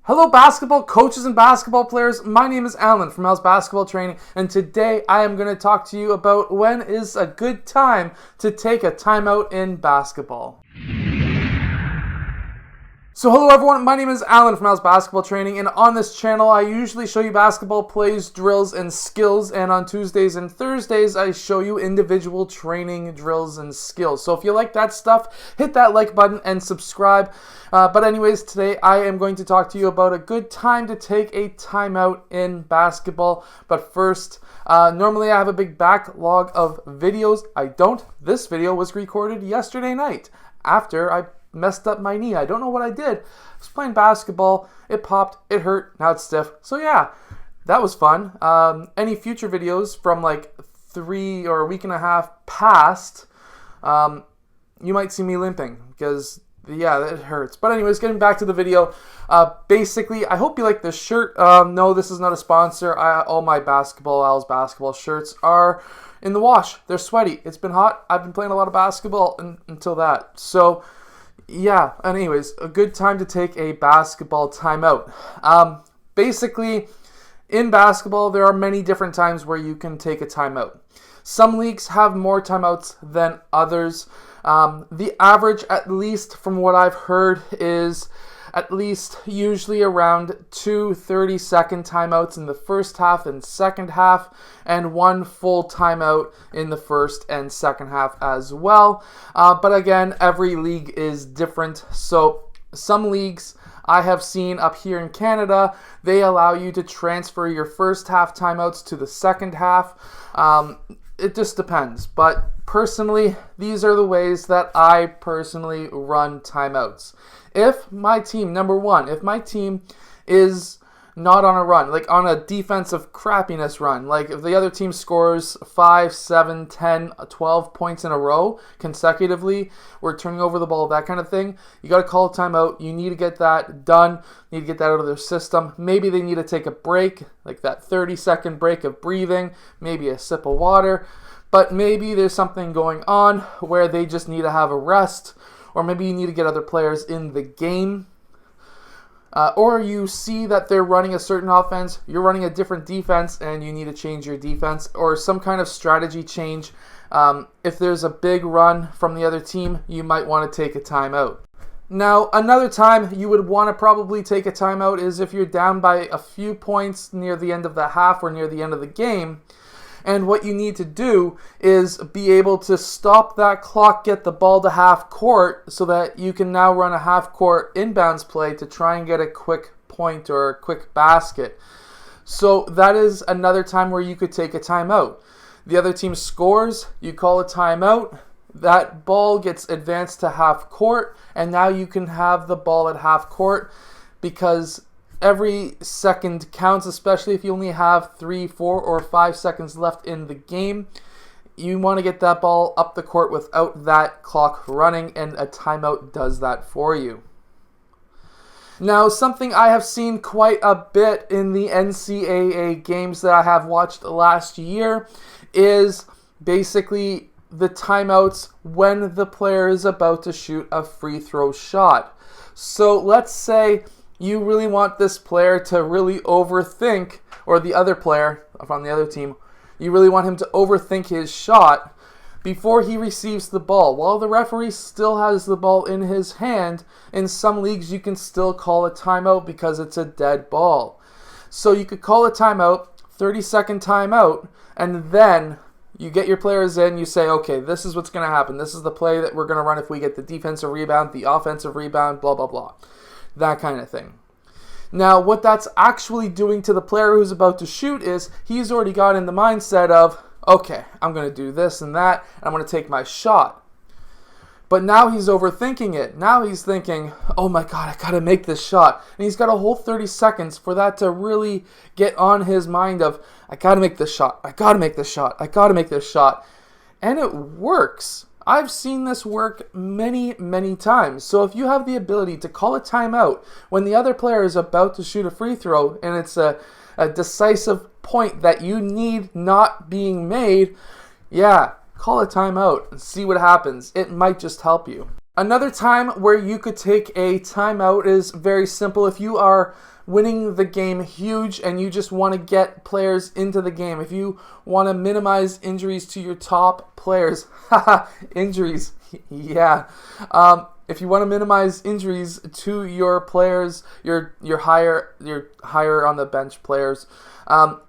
Hello basketball coaches and basketball players, my name is Alan from Al's Basketball Training, and today I am going to talk to you about when is a good time to take a timeout in basketball. So hello everyone, my name is Alan from Al's Basketball Training, and on this channel I usually show you basketball plays, drills, and skills, and on Tuesdays and Thursdays I show you individual training drills and skills. So if you like that stuff, hit that like button and subscribe. But anyways, today I am going to talk to you about a good time to take a timeout in basketball. But first, normally I have a big backlog of videos. I don't. This video was recorded yesterday night after I messed up my knee. I don't know what I did. I was playing basketball. It popped. It hurt. Now it's stiff. So yeah, that was fun. Any future videos from like 3 or a week and a half past, you might see me limping because yeah, it hurts. But anyways, getting back to the video, basically, I hope you like this shirt. No, this is not a sponsor. All my Al's basketball shirts are in the wash. They're sweaty. It's been hot. I've been playing a lot of basketball until that. So yeah, anyways, a good time to take a basketball timeout. Basically, in basketball, there are many different times where you can take a timeout. Some leagues have more timeouts than others. The average, at least from what I've heard, is at least usually around 2 30-second timeouts in the first half and second half, and 1 full timeout in the first and second half as well. But again, every league is different. So some leagues I have seen up here in Canada, they allow you to transfer your first half timeouts to the second half. It just depends. But personally, these are the ways that I personally run timeouts. If my team, number one, if my team is not on a run, like on a defensive crappiness run, like if the other team scores 5, 7, 10, 12 points in a row consecutively, we're turning over the ball, that kind of thing, you got to call a timeout. You need to get that done. You need to get that out of their system. Maybe they need to take a break, like that 30-second break of breathing, maybe a sip of water. But maybe there's something going on where they just need to have a rest, or maybe you need to get other players in the game. Or you see that they're running a certain offense, you're running a different defense, and you need to change your defense, or some kind of strategy change. If there's a big run from the other team, you might want to take a timeout. Now, another time you would want to probably take a timeout is if you're down by a few points near the end of the half or near the end of the game. And what you need to do is be able to stop that clock, get the ball to half court so that you can now run a half court inbounds play to try and get a quick point or a quick basket. So that is another time where you could take a timeout. The other team scores, you call a timeout, that ball gets advanced to half court, and now you can have the ball at half court because every second counts, especially if you only have 3, 4, or 5 seconds left in the game. You want to get that ball up the court without that clock running, and a timeout does that for you. Now, something I have seen quite a bit in the NCAA games that I have watched last year is basically the timeouts when the player is about to shoot a free throw shot. So let's say you really want this player to really overthink, or the other player from the other team, you really want him to overthink his shot before he receives the ball. While the referee still has the ball in his hand, in some leagues you can still call a timeout because it's a dead ball. So you could call a timeout, 30-second timeout, and then you get your players in, you say, okay, this is what's going to happen. This is the play that we're going to run if we get the defensive rebound, the offensive rebound, blah, blah, blah. That kind of thing. Now, what that's actually doing to the player who's about to shoot is he's already got in the mindset of, okay, I'm going to do this and that, and I'm going to take my shot. But now he's overthinking it. Now he's thinking, oh my God, I got to make this shot. And he's got a whole 30 seconds for that to really get on his mind of, I got to make this shot. I got to make this shot. I got to make this shot. And it works. I've seen this work many, many times. So if you have the ability to call a timeout when the other player is about to shoot a free throw and it's a decisive point that you need not being made, yeah, call a timeout and see what happens. It might just help you. Another time where you could take a timeout is very simple. If you are winning the game huge and you just want to get players into the game, if you want to minimize injuries to your top players, injuries, yeah. If you want to minimize injuries to your players, your higher on the bench players,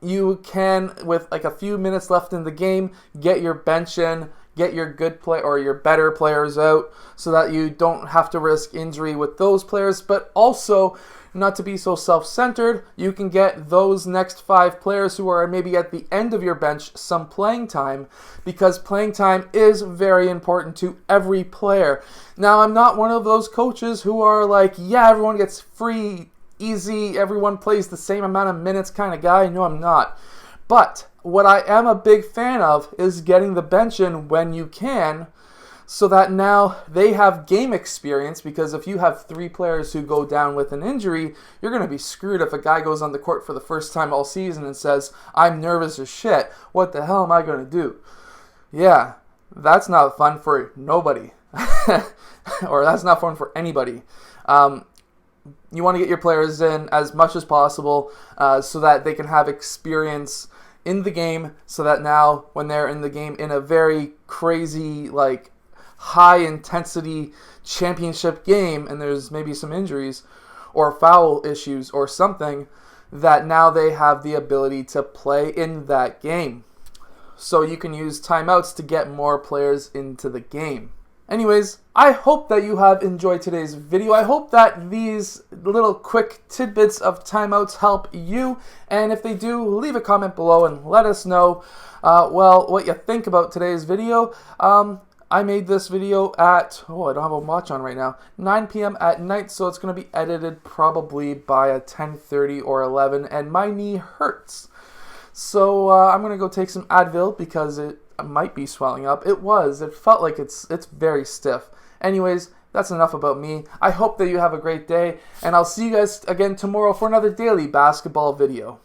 you can, with like a few minutes left in the game, get your bench in, get your good play or your better players out so that you don't have to risk injury with those players. But also, not to be so self-centered, you can get those next 5 players who are maybe at the end of your bench some playing time, because playing time is very important to every player. Now, I'm not one of those coaches who are like, yeah, everyone gets free, easy, everyone plays the same amount of minutes kind of guy. No, I'm not. But what I am a big fan of is getting the bench in when you can, so that now they have game experience, because if you have 3 players who go down with an injury, you're going to be screwed if a guy goes on the court for the first time all season and says, I'm nervous as shit. What the hell am I going to do? Yeah, that's not fun for nobody. Or that's not fun for anybody. You want to get your players in as much as possible so that they can have experience in the game, so that now when they're in the game in a very crazy, like, high intensity championship game and there's maybe some injuries or foul issues or something, that now they have the ability to play in that game. So you can use timeouts to get more players into the game. Anyways, I hope that you have enjoyed today's video. I hope that these little quick tidbits of timeouts help you. And if they do, leave a comment below and let us know, what you think about today's video. I made this video at, I don't have a watch on right now, 9 p.m. at night, so it's going to be edited probably by a 10:30 or 11, and my knee hurts. So I'm going to go take some Advil because it might be swelling up. It felt like it's very stiff. Anyways, that's enough about me. I hope that you have a great day, and I'll see you guys again tomorrow for another daily basketball video.